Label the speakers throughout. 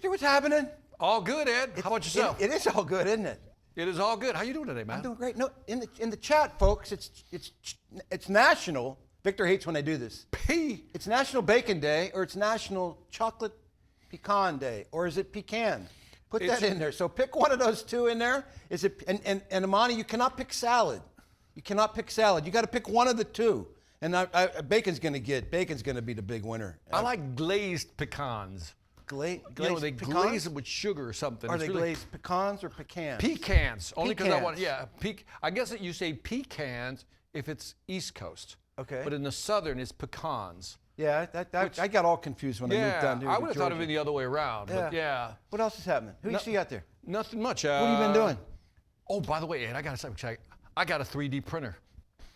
Speaker 1: Victor, what's happening?
Speaker 2: All good, Ed. How about yourself?
Speaker 1: It is all good, isn't it?
Speaker 2: It is all good. How you doing today, man?
Speaker 1: I'm doing great. No, in the chat, folks, it's national. Victor hates when I do this. It's National Bacon Day, or it's National Chocolate Pecan Day, or is it pecan? Put that in there. So pick one of those two in there. Is it? And Amani, you cannot pick salad. You cannot pick salad. You got to pick one of the two. And bacon's going to be the big winner.
Speaker 2: I like glazed pecans.
Speaker 1: Glazed
Speaker 2: they
Speaker 1: pecans?
Speaker 2: glaze them with sugar or something.
Speaker 1: Are they glazed pecans or pecans?
Speaker 2: Pecans. Only because I want,
Speaker 1: Pecans.
Speaker 2: I guess that you say pecans if it's East Coast.
Speaker 1: Okay.
Speaker 2: But in the Southern, it's pecans.
Speaker 1: Yeah, I got all confused when I moved down here.
Speaker 2: I would have thought it would be the other way around.
Speaker 1: Yeah.
Speaker 2: But yeah.
Speaker 1: What else is happening? Who do you see out there?
Speaker 2: Nothing much.
Speaker 1: What have you been doing?
Speaker 2: Oh, by the way, Ed, I got a 3D printer.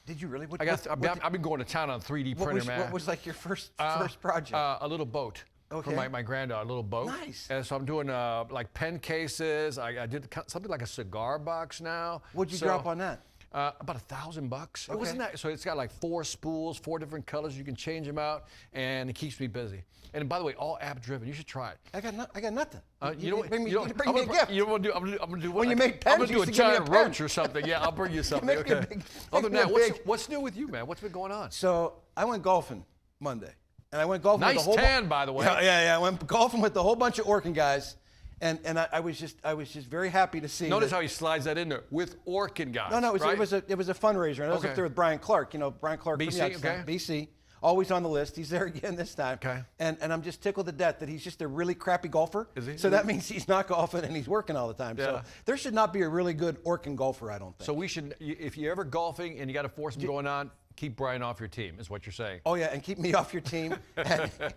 Speaker 1: Did you really?
Speaker 2: I've been going to town on a 3D printer, man.
Speaker 1: What was like your first project?
Speaker 2: A little boat.
Speaker 1: Okay.
Speaker 2: For my granddaughter, a little boat.
Speaker 1: Nice.
Speaker 2: And so I'm doing like pen cases. I did something like a cigar box now.
Speaker 1: What'd you drop on that?
Speaker 2: About $1,000.
Speaker 1: Okay.
Speaker 2: It wasn't that. So it's got like 4 spools, 4 different colors. You can change them out, and it keeps me busy. And by the way, all app driven. You should try it.
Speaker 1: I got nothing.
Speaker 2: You know what?
Speaker 1: Bring me a gift.
Speaker 2: You know what I'm gonna do?
Speaker 1: When you make pens,
Speaker 2: I'm gonna do
Speaker 1: you
Speaker 2: a
Speaker 1: used to give me a
Speaker 2: giant
Speaker 1: pen.
Speaker 2: roach or something. Yeah, I'll bring you something.
Speaker 1: Make me a
Speaker 2: Okay.
Speaker 1: big-
Speaker 2: Other than
Speaker 1: make me a
Speaker 2: that,
Speaker 1: big-
Speaker 2: what's new with you, man? What's been going on?
Speaker 1: So I went golfing Monday, and I went golfing with
Speaker 2: Nice
Speaker 1: a whole
Speaker 2: tan, by the way.
Speaker 1: Yeah. I went golfing with a whole bunch of Orkin guys, and I was just very happy to see.
Speaker 2: Notice how he slides that in there with Orkin guys.
Speaker 1: No,
Speaker 2: right?
Speaker 1: it was a fundraiser, and I was
Speaker 2: Okay.
Speaker 1: up there with Brian Clark. You know, Brian Clark from
Speaker 2: BC,
Speaker 1: Youngstown,
Speaker 2: okay.
Speaker 1: BC, always on the list. He's there again this time.
Speaker 2: Okay.
Speaker 1: And I'm just tickled to death that he's just a really crappy golfer.
Speaker 2: Is he?
Speaker 1: So that means he's not golfing and he's working all the time.
Speaker 2: Yeah.
Speaker 1: So there should not be a really good Orkin golfer, I don't think.
Speaker 2: So we should, if you're ever golfing and you got a foursome going on, keep Brian off your team, is what you're saying.
Speaker 1: Oh yeah, and keep me off your team,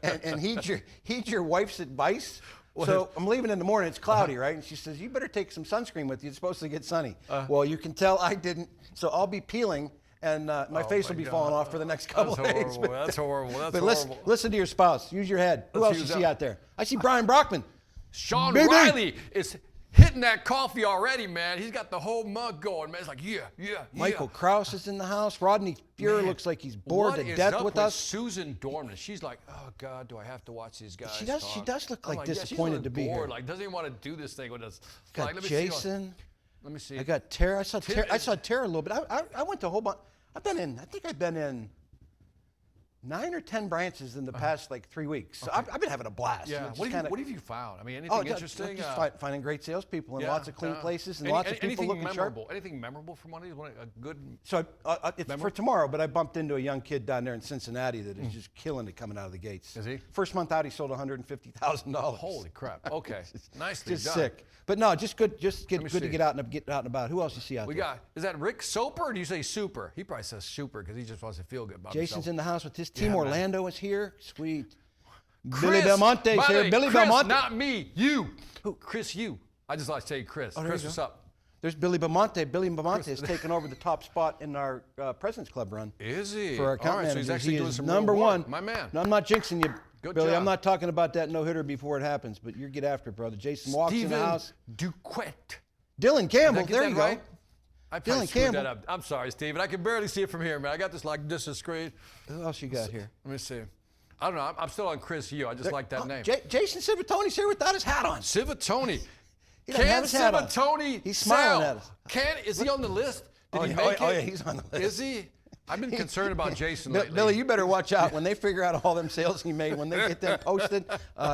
Speaker 1: and heed your wife's advice. So I'm leaving in the morning. It's cloudy, right? And she says, "You better take some sunscreen with you. It's supposed to get sunny." Well, you can tell I didn't. So I'll be peeling, and my face will be falling off for the next couple of days.
Speaker 2: That's horrible. That's
Speaker 1: But
Speaker 2: horrible.
Speaker 1: listen to your spouse. Use your head. Who else you see out there? I see Brian Brockman.
Speaker 2: Sean
Speaker 1: Baby.
Speaker 2: Riley is hitting that coffee already, man. He's got the whole mug going, man. It's like, yeah.
Speaker 1: Michael Krause is in the house. Rodney Fuhr looks like he's bored to death with us.
Speaker 2: Susan Dorman? She's like, oh God, do I have to watch these guys?
Speaker 1: She does.
Speaker 2: talk?
Speaker 1: She does look
Speaker 2: I'm
Speaker 1: like
Speaker 2: she's a
Speaker 1: disappointed
Speaker 2: little
Speaker 1: to be
Speaker 2: bored.
Speaker 1: here.
Speaker 2: Like, doesn't even want to do this thing with us.
Speaker 1: Got
Speaker 2: Like, let me
Speaker 1: Jason.
Speaker 2: Let me see.
Speaker 1: I got Tara. I saw
Speaker 2: Tim
Speaker 1: Tara a little bit. I went to a whole bunch. I think I've been in 9 or 10 branches in the past like 3 weeks. So I've been having a blast.
Speaker 2: Yeah.
Speaker 1: It's
Speaker 2: What
Speaker 1: kinda-
Speaker 2: have you found? I mean, anything interesting?
Speaker 1: Just finding great salespeople and lots of clean places and lots of people
Speaker 2: anything
Speaker 1: looking
Speaker 2: memorable?
Speaker 1: sharp.
Speaker 2: Anything memorable from one of these? A good.
Speaker 1: So it's for tomorrow, but I bumped into a young kid down there in Cincinnati that is just killing it coming out of the gates.
Speaker 2: Is he?
Speaker 1: First month out, he sold $150,000.
Speaker 2: Holy crap! Okay, nicely
Speaker 1: Just
Speaker 2: done.
Speaker 1: sick. But no, just good to
Speaker 2: see.
Speaker 1: get out and about. Who else you see out
Speaker 2: We
Speaker 1: there?
Speaker 2: got, is that Rick Soper or do you say Super? He probably says Super because he just wants to feel good about
Speaker 1: Jason's
Speaker 2: himself.
Speaker 1: in the house with his team.
Speaker 2: Yeah, man.
Speaker 1: Orlando is here. Sweet.
Speaker 2: Chris,
Speaker 1: Billy Belmonte's
Speaker 2: by the
Speaker 1: here.
Speaker 2: way,
Speaker 1: Billy
Speaker 2: Chris,
Speaker 1: Belmonte.
Speaker 2: not me, you.
Speaker 1: Who?
Speaker 2: Chris, you. I just like to say Chris.
Speaker 1: there
Speaker 2: Chris,
Speaker 1: you
Speaker 2: what's
Speaker 1: go.
Speaker 2: up?
Speaker 1: There's Billy Belmonte. Billy Belmonte has taken over the top spot in our President's Club run.
Speaker 2: Is he?
Speaker 1: For our account
Speaker 2: All right, so he's
Speaker 1: managers.
Speaker 2: actually
Speaker 1: He
Speaker 2: doing
Speaker 1: is
Speaker 2: some
Speaker 1: number
Speaker 2: real work.
Speaker 1: one.
Speaker 2: My man.
Speaker 1: No, I'm not jinxing you,
Speaker 2: Good
Speaker 1: Billy.
Speaker 2: job.
Speaker 1: I'm not talking about that no-hitter before it happens, but you get after it, brother. Jason walks in the house.
Speaker 2: Duquette.
Speaker 1: Dylan Campbell.
Speaker 2: Did I get
Speaker 1: There
Speaker 2: that
Speaker 1: you
Speaker 2: right?
Speaker 1: go.
Speaker 2: I probably
Speaker 1: Dylan
Speaker 2: screwed
Speaker 1: Campbell.
Speaker 2: that up. I'm sorry, Steven. I can barely see it from here, man. I got this like this is screen.
Speaker 1: Who else you got here?
Speaker 2: Let me see. I don't know. I'm still on Chris You. I just like that name.
Speaker 1: Jason Civitone's here without his hat on.
Speaker 2: Civatoni.
Speaker 1: He doesn't have
Speaker 2: Can
Speaker 1: his hat on.
Speaker 2: Civatoni
Speaker 1: He's smiling
Speaker 2: sell?
Speaker 1: at us.
Speaker 2: Is he on the list? Did
Speaker 1: Oh,
Speaker 2: he
Speaker 1: yeah,
Speaker 2: make it?
Speaker 1: oh, yeah, he's on the list.
Speaker 2: Is he? I've been concerned about Jason lately.
Speaker 1: Billy, you better watch out. When they figure out all them sales he made, when they get them posted,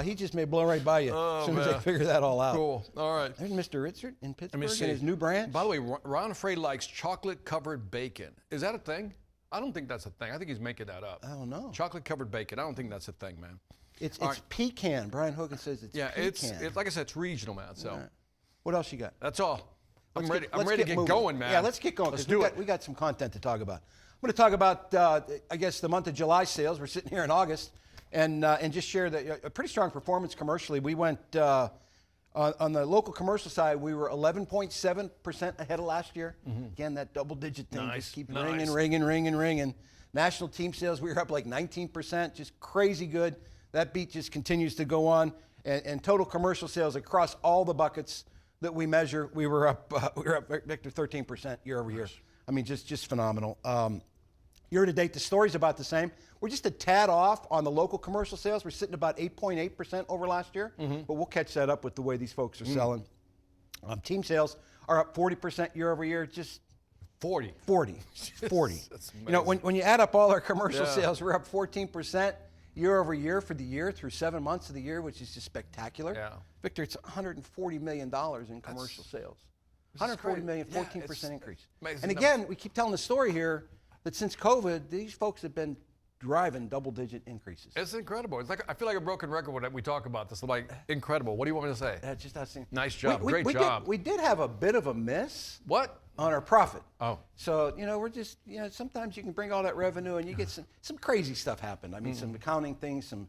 Speaker 1: he just may blow right by you as soon as they figure that all out.
Speaker 2: Cool. All right.
Speaker 1: There's Mr. Richard in Pittsburgh and
Speaker 2: see.
Speaker 1: his new branch.
Speaker 2: By the way, Ron Frey likes chocolate-covered bacon. Is that a thing? I don't think that's a thing. I think he's making that up.
Speaker 1: I don't know.
Speaker 2: Chocolate-covered bacon. I don't think that's a thing, man.
Speaker 1: It's
Speaker 2: All right.
Speaker 1: pecan. Brian Hogan says it's
Speaker 2: Yeah,
Speaker 1: pecan.
Speaker 2: it's like I said, it's regional, man. So
Speaker 1: All right. What else you got?
Speaker 2: that's all. I'm ready. I'm
Speaker 1: Let's
Speaker 2: ready to get
Speaker 1: moving.
Speaker 2: going, man.
Speaker 1: Yeah, let's get going.
Speaker 2: Let's
Speaker 1: 'cause
Speaker 2: do
Speaker 1: we
Speaker 2: it.
Speaker 1: We got some content to talk about. I'm going to talk about, I guess, the month of July sales. We're sitting here in August, and just share a pretty strong performance commercially. We went on the local commercial side. We were 11.7% ahead of last year. Again, that double-digit thing
Speaker 2: Nice,
Speaker 1: just keep
Speaker 2: nice.
Speaker 1: ringing. National team sales, we were up like 19%, just crazy good. That beat just continues to go on, and total commercial sales across all the buckets that we measure, we were up Victor 13% year over year. I mean, just phenomenal. Year to date, the story's about the same. We're just a tad off on the local commercial sales. We're sitting about 8.8% over last year, but we'll catch that up with the way these folks are selling. Team sales are up 40% year over year. Just
Speaker 2: 40.
Speaker 1: 40.
Speaker 2: That's
Speaker 1: You know, when you add up all our commercial
Speaker 2: Yeah.
Speaker 1: sales, we're up 14% year over year for the year through 7 months of the year, which is just spectacular.
Speaker 2: Yeah.
Speaker 1: Victor, it's $140 million in commercial sales. 140 million, 14% increase.
Speaker 2: amazing
Speaker 1: And again, we keep telling the story here that since COVID, these folks have been driving double-digit increases.
Speaker 2: It's incredible. It's like I feel like a broken record when we talk about this. Like incredible. What do you want me to say?
Speaker 1: Just not seeing.
Speaker 2: Nice job. Great job.
Speaker 1: We did have a bit of a miss
Speaker 2: What?
Speaker 1: on our profit.
Speaker 2: Oh.
Speaker 1: So, you know, we're just, you know, sometimes you can bring all that revenue and you get some crazy stuff happen. I mean, some accounting things, some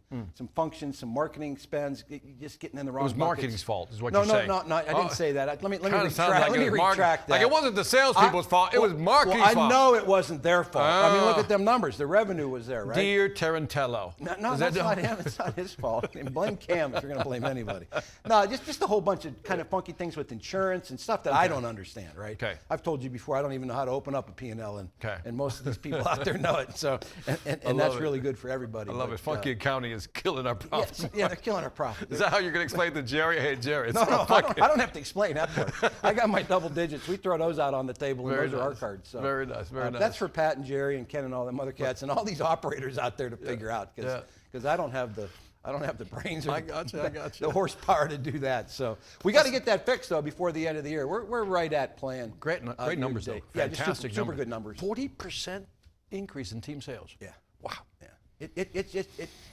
Speaker 1: functions, some marketing spends, just getting in the wrong
Speaker 2: It was
Speaker 1: buckets.
Speaker 2: marketing's fault, is what
Speaker 1: No,
Speaker 2: you're saying.
Speaker 1: No, I didn't say that. Let me
Speaker 2: Kinda sounds
Speaker 1: retract,
Speaker 2: like
Speaker 1: let me
Speaker 2: it was
Speaker 1: retract that.
Speaker 2: Like it wasn't the salespeople's fault. It was marketing's fault.
Speaker 1: I know it wasn't their fault. I mean, look
Speaker 2: Ah.
Speaker 1: at them numbers. The revenue was there, right?
Speaker 2: Dear Tarantello.
Speaker 1: No, that's not him. It's not his fault. And blame Cam if you're going to blame anybody. No, just a whole bunch of kind of funky things with insurance and stuff that I don't understand, right?
Speaker 2: Okay.
Speaker 1: I've told you before, I don't even know how to open up a P&L,
Speaker 2: Okay.
Speaker 1: and most of these people out there know it. So, and that's really good for everybody.
Speaker 2: I love
Speaker 1: but,
Speaker 2: it. Funky accounting is killing our profits.
Speaker 1: Yeah, they're killing our profit.
Speaker 2: Is that how you're going to explain to Jerry? Hey, Jerry, it's
Speaker 1: No,
Speaker 2: not
Speaker 1: I
Speaker 2: funky.
Speaker 1: don't have to explain that part. I got my double digits. We throw those out on the table, and
Speaker 2: Very
Speaker 1: those are our
Speaker 2: nice.
Speaker 1: cards. So,
Speaker 2: Very nice, very nice.
Speaker 1: That's for Pat and Jerry and Ken and all them other cats and all these operators out there to figure out, because I don't have the brains or
Speaker 2: I gotcha.
Speaker 1: the horsepower to do that. So we got to get that fixed though before the end of the year. We're right at plan.
Speaker 2: Great numbers, though.
Speaker 1: Yeah, just
Speaker 2: Fantastic
Speaker 1: super good numbers.
Speaker 2: 40% increase in team sales.
Speaker 1: Yeah.
Speaker 2: Wow.
Speaker 1: Yeah.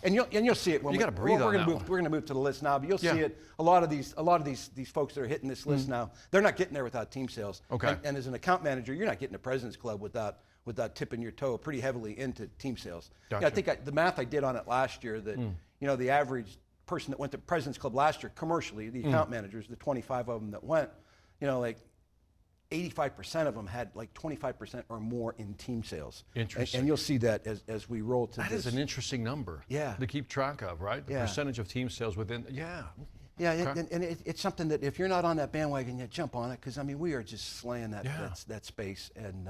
Speaker 1: And you'll see it when
Speaker 2: You gotta breathe on that one.
Speaker 1: We're gonna move to the list now, but you'll
Speaker 2: Yeah.
Speaker 1: see it. A lot of these folks that are hitting this list now, they're not getting there without team sales.
Speaker 2: Okay.
Speaker 1: And as an account manager, you're not getting a President's Club without tipping your toe pretty heavily into team sales.
Speaker 2: Gotcha.
Speaker 1: Yeah, I think the math I did on it last year that you know the average person that went to President's Club last year commercially, the account managers, the 25 of them that went, you know, like 85% of them had like 25% or more in team sales.
Speaker 2: Interesting.
Speaker 1: And you'll see that as we roll to
Speaker 2: That
Speaker 1: this.
Speaker 2: is an interesting number to keep track of, right? The
Speaker 1: Yeah.
Speaker 2: percentage of team sales within,
Speaker 1: Yeah,
Speaker 2: Okay.
Speaker 1: and it's something that if you're not on that bandwagon yet, jump on it, because I mean we are just slaying that space, and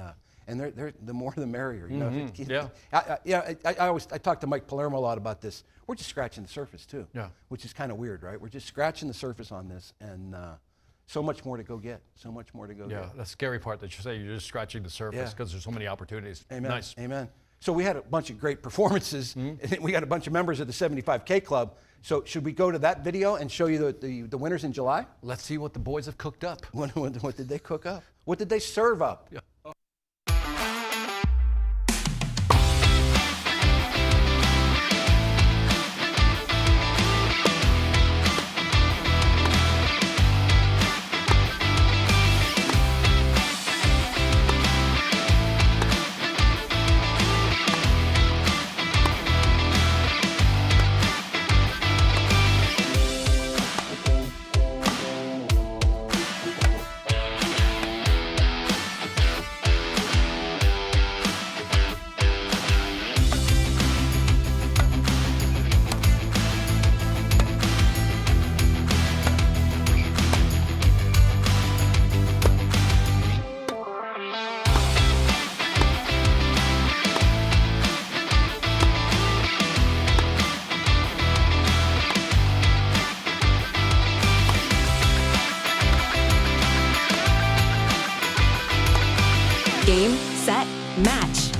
Speaker 1: they're the more the merrier. You know, I talk to Mike Palermo a lot about this. We're just scratching the surface too, which is kind of weird, right? We're just scratching the surface on this, and so much more to go get. So much more to go get.
Speaker 2: Yeah, that's the scary part that you say you're just scratching the surface because there's so many opportunities.
Speaker 1: Amen.
Speaker 2: Nice.
Speaker 1: Amen. So we had a bunch of great performances, and we got a bunch of members of the 75K Club. So should we go to that video and show you the winners in July?
Speaker 2: Let's see what the boys have cooked up.
Speaker 1: What did they cook up? What did they serve up?
Speaker 2: Yeah.
Speaker 3: Game, set, match.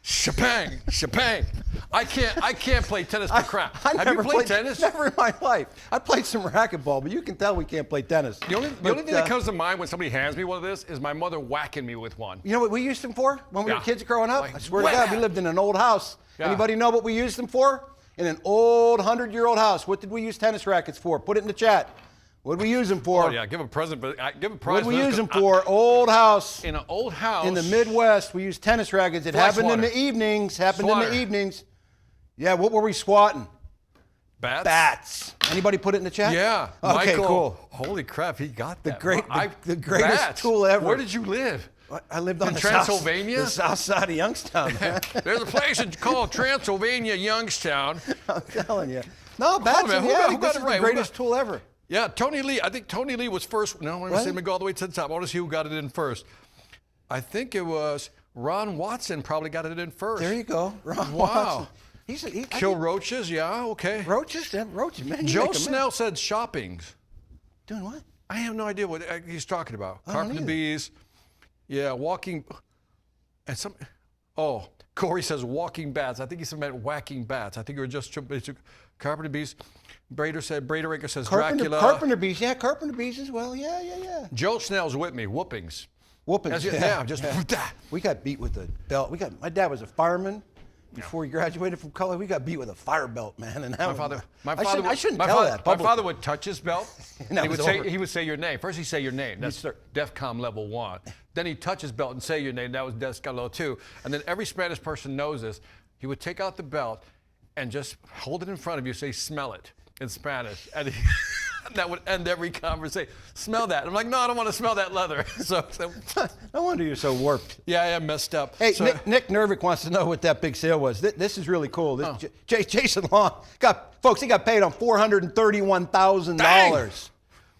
Speaker 2: Shebang. I can't play tennis for crap. Have you played tennis?
Speaker 1: Never in my life. I played some racquetball, but you can tell we can't play tennis.
Speaker 2: The only thing that comes to mind when somebody hands me one of this is my mother whacking me with one.
Speaker 1: You know what we used them for when we were kids growing up?
Speaker 2: Like,
Speaker 1: I swear to God, we lived in an old house.
Speaker 2: Yeah.
Speaker 1: Anybody know what we used them for? In an old 100-year-old house. What did we use tennis rackets for? Put it in the chat. What did we use them for?
Speaker 2: Oh yeah, give a present, but give a prize.
Speaker 1: What did we
Speaker 2: for this,
Speaker 1: use them
Speaker 2: 'cause
Speaker 1: for? Old house.
Speaker 2: in an old house
Speaker 1: In the Midwest, we used tennis rackets. It
Speaker 2: Fly
Speaker 1: happened in
Speaker 2: swatter.
Speaker 1: the evenings.
Speaker 2: Swatter.
Speaker 1: Yeah, what were we swatting?
Speaker 2: Bats.
Speaker 1: Bats. Anybody put it in the chat?
Speaker 2: Yeah.
Speaker 1: Okay,
Speaker 2: Michael,
Speaker 1: cool.
Speaker 2: Holy crap, he got that.
Speaker 1: The greatest
Speaker 2: Bats.
Speaker 1: tool ever.
Speaker 2: Where did you live?
Speaker 1: I lived on
Speaker 2: In
Speaker 1: the
Speaker 2: Transylvania?
Speaker 1: the south side of Youngstown, man.
Speaker 2: There's a place called Transylvania, Youngstown.
Speaker 1: I'm telling you. No, Batson,
Speaker 2: man, who
Speaker 1: yeah,
Speaker 2: got
Speaker 1: this
Speaker 2: it
Speaker 1: is
Speaker 2: right?
Speaker 1: the
Speaker 2: Who
Speaker 1: greatest tool ever.
Speaker 2: Yeah, Tony Lee. I think Tony Lee was first. No, I'm going to go all the way to the top. I want to see who got it in first. I think it was Ron Watson probably got it in first.
Speaker 1: There you go. Ron
Speaker 2: Wow.
Speaker 1: Watson.
Speaker 2: Kill roaches, yeah, okay.
Speaker 1: Roaches, man. you
Speaker 2: Joe
Speaker 1: make 'em
Speaker 2: Snell said shoppings.
Speaker 1: Doing what?
Speaker 2: I have no idea what he's talking about.
Speaker 1: I don't
Speaker 2: Carpenter
Speaker 1: either.
Speaker 2: bees, yeah, walking, and some. Oh, Corey says walking bats. I think he meant whacking bats. I think it was just carpenter bees. Brader Raker says Dracula.
Speaker 1: Carpenter bees, yeah, carpenter bees as well. Yeah.
Speaker 2: Joe Snell's with me. Whoopings.
Speaker 1: Whoopings,
Speaker 2: Yeah, just.
Speaker 1: We got beat with a belt. My dad was a fireman before he graduated from college. We got beat with a fire belt, man. And
Speaker 2: My father.
Speaker 1: I shouldn't tell that
Speaker 2: My
Speaker 1: publicly.
Speaker 2: father would touch his belt.
Speaker 1: And
Speaker 2: and
Speaker 1: that was over.
Speaker 2: he would say your name. First he'd say your name. That's
Speaker 1: start-
Speaker 2: DEFCON level 1. Then he'd touch his belt and say your name. That was DEFCON level 2. And then every Spanish person knows this. He would take out the belt and just hold it in front of you. Say smell it in Spanish, and that would end every conversation. Smell that. I'm like, no, I don't want to smell that leather. So
Speaker 1: No wonder you're so warped.
Speaker 2: yeah, I am messed up.
Speaker 1: Hey,
Speaker 2: So-
Speaker 1: Nick Nervick wants to know what that big sale was. This is really cool. Jason Long he got paid on $431,000.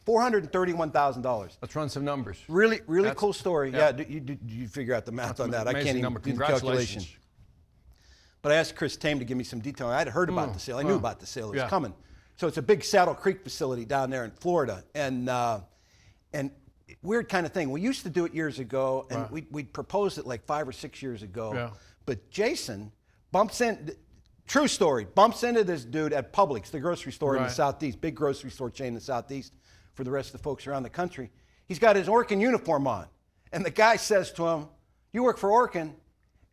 Speaker 1: $431,000.
Speaker 2: Let's run some numbers.
Speaker 1: Really
Speaker 2: That's-
Speaker 1: cool story.
Speaker 2: yeah.
Speaker 1: Yeah, you figure out the math on that. I
Speaker 2: Amazing
Speaker 1: can't even
Speaker 2: number.
Speaker 1: do the calculation.
Speaker 2: Congratulations.
Speaker 1: But I asked Chris Tame to give me some detail. I had heard about the sale. I knew about the sale. It was
Speaker 2: Yeah.
Speaker 1: coming. So it's a big Saddle Creek facility down there in Florida, and weird kind of thing. We used to do it years ago, and we'd proposed it like 5 or 6 years ago.
Speaker 2: Yeah.
Speaker 1: But Jason bumps in. True story. Bumps into this dude at Publix, the grocery store in the
Speaker 2: Right.
Speaker 1: Southeast, big grocery store chain in the Southeast for the rest of the folks around the country. He's got his Orkin uniform on. And the guy says to him, "You work for Orkin?"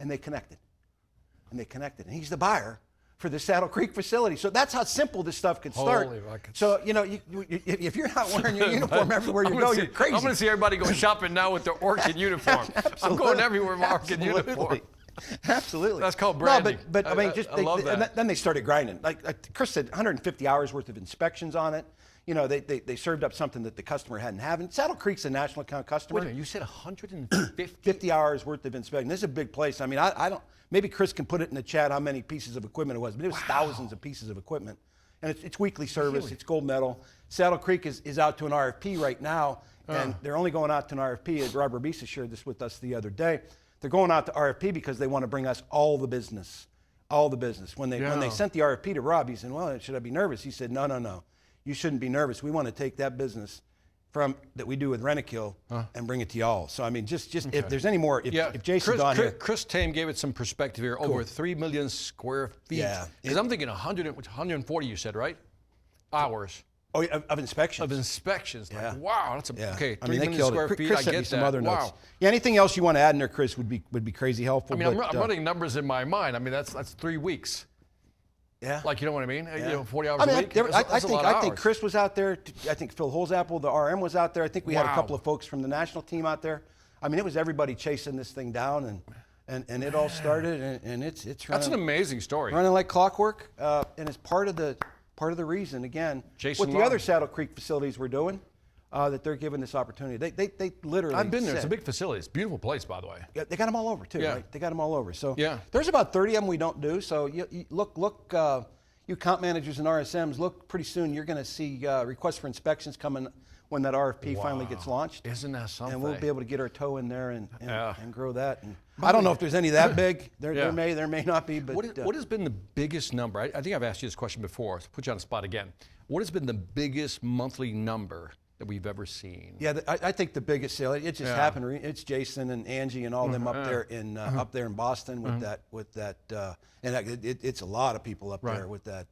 Speaker 1: And they connected. And he's the buyer for the Saddle Creek facility. So that's how simple this stuff can start.
Speaker 2: Holy buckets.
Speaker 1: So, if you're not wearing your uniform everywhere you go, you're crazy.
Speaker 2: I'm going to see everybody go shopping now with their Orchid uniform. I'm going everywhere with my Orchid uniform.
Speaker 1: Absolutely.
Speaker 2: That's called branding.
Speaker 1: No, but I mean,
Speaker 2: I love that.
Speaker 1: And then they started grinding. Like Chris said, 150 hours worth of inspections on it. They served up something that the customer hadn't had. And Saddle Creek's a national account customer.
Speaker 2: Wait a minute, you said 150?
Speaker 1: 50 hours worth of inspection. This is a big place. I mean, I don't. Maybe Chris can put it in the chat how many pieces of equipment it was, but it was thousands of pieces of equipment. And it's weekly service. It's gold medal. Saddle Creek is out to an RFP right now, and they're only going out to an RFP. As Rob Rabisa shared this with us the other day. They're going out to RFP because they want to bring us all the business. When they sent the RFP to Rob, he said, "Well, should I be nervous?" He said, "No. You shouldn't be nervous. We want to take that business that we do with Rentokil and bring it to y'all." So I mean, just if there's any more, if Jason's on here,
Speaker 2: Chris Tame gave it some perspective here. Over 3 million square feet.
Speaker 1: Yeah.
Speaker 2: Because I'm thinking 140. You said right? Hours
Speaker 1: of inspections.
Speaker 2: of inspections.
Speaker 1: Yeah.
Speaker 2: Like, wow, that's okay. 3
Speaker 1: I mean, they
Speaker 2: million
Speaker 1: killed
Speaker 2: square
Speaker 1: it.
Speaker 2: feet.
Speaker 1: Chris
Speaker 2: I
Speaker 1: sent me
Speaker 2: get
Speaker 1: some
Speaker 2: that.
Speaker 1: other notes.
Speaker 2: Wow.
Speaker 1: Yeah, anything else you want to add in there, Chris, would be crazy helpful.
Speaker 2: I mean,
Speaker 1: but,
Speaker 2: I'm running numbers in my mind. I mean, that's 3 weeks.
Speaker 1: Yeah.
Speaker 2: Like, you know what I mean?
Speaker 1: Yeah.
Speaker 2: 40 hours
Speaker 1: I mean,
Speaker 2: a week.
Speaker 1: I think
Speaker 2: think
Speaker 1: Chris was out there. I think Phil Holzapfel, the RM, was out there. I think we had a
Speaker 2: Wow.
Speaker 1: couple of folks from the national team out there. I mean, it was everybody chasing this thing down, and it all started, and it's running.
Speaker 2: That's an amazing story.
Speaker 1: Running like clockwork, and it's part of the reason again
Speaker 2: Jason
Speaker 1: what the
Speaker 2: Long.
Speaker 1: other Saddle Creek facilities were doing, that they're giving this opportunity. They literally.
Speaker 2: I've been there.
Speaker 1: said-
Speaker 2: It's a big facility. It's a beautiful place, by the way.
Speaker 1: Yeah, they got them all over too,
Speaker 2: Yeah.
Speaker 1: right? They got them all over. So
Speaker 2: Yeah.
Speaker 1: there's about 30 of them we don't do. So you look, you account managers and RSMs, look, pretty soon you're going to see requests for inspections coming when that RFP finally gets launched.
Speaker 2: Isn't that something?
Speaker 1: And we'll be able to get our toe in there and
Speaker 2: Yeah.
Speaker 1: grow that. And I don't know if there's any that big. There may not be. But
Speaker 2: What has been the biggest number? I think I've asked you this question before, so put you on the spot again. What has been the biggest monthly number that we've ever seen?
Speaker 1: Yeah, I think the biggest sale. It just happened. It's Jason and Angie and all them up there in Boston with that, and it's a lot of people up there with that